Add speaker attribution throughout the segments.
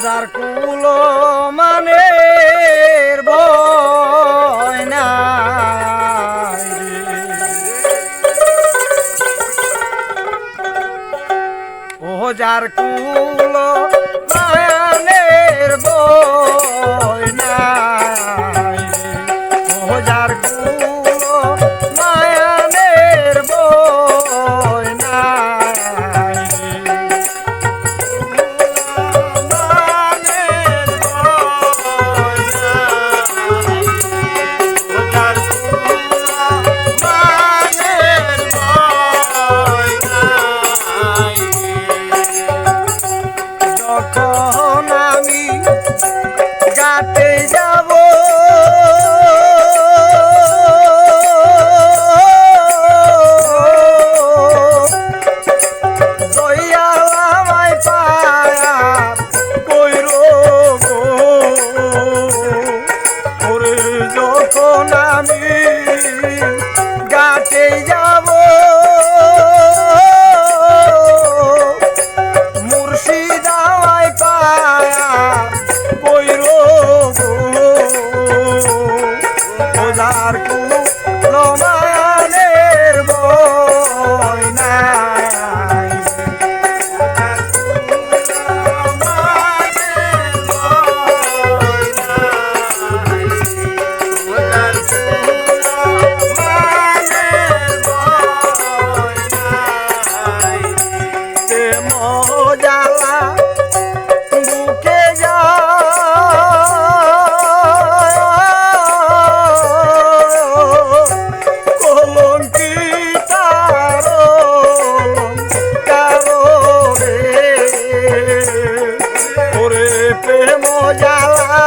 Speaker 1: যার কুলো মানের ভয় নাই ও যার কুলো মানের ভয় নাই ও যার কুলো মায়ানের ভয় নাই যখন আমি গাতে যাব দয়ালামাই পায়া কইর গো ওরে যখন আমি গাতে যাব মুর্শিদাওয়াই পায়া কইর গো ওজার কুলো মায়ানের ভয় নাই মজালা বুকে যা কলঙ্কি তারো কারো রে ওরে প্রেম জ্বালা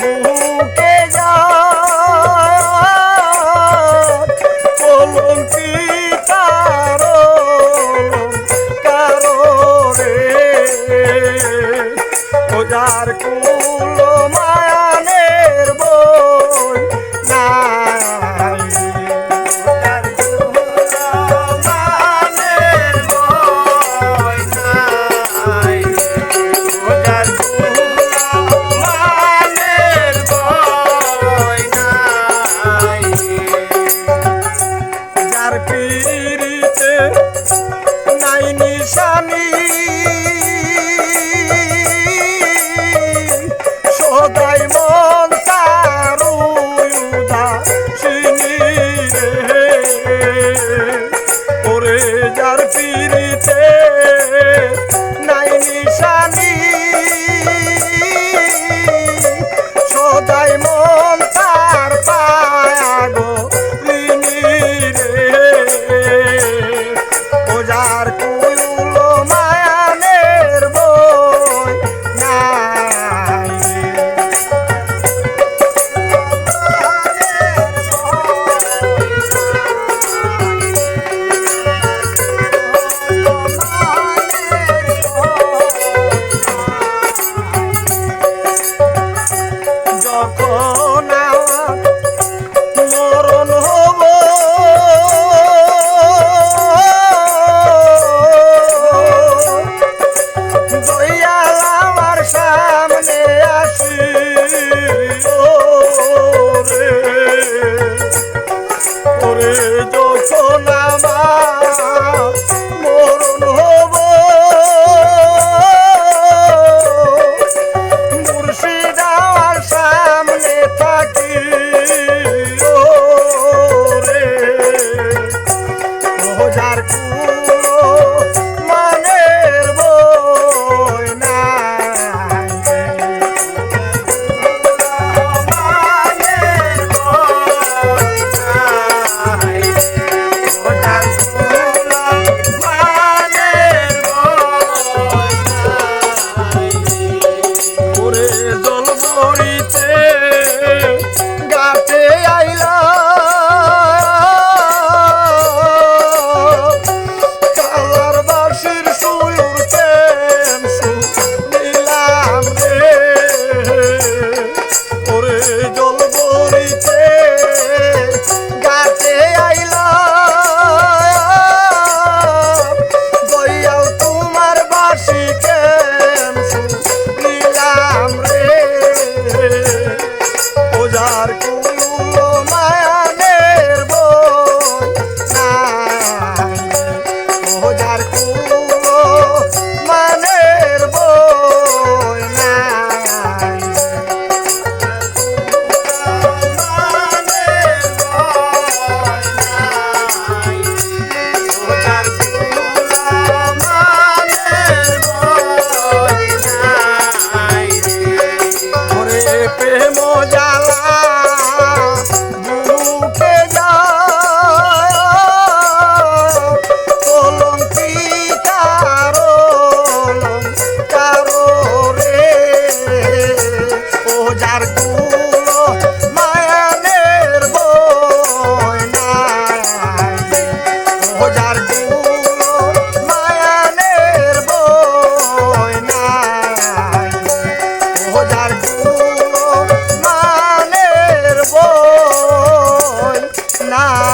Speaker 1: বুকে যা কলঙ্কি তারো যার কুলো মায়ানের বই নাই যার কুলো মায়ানের বই নাই যার কুলো মায়ানের বই নাই যার পিরিতে নাই নিশানি নাই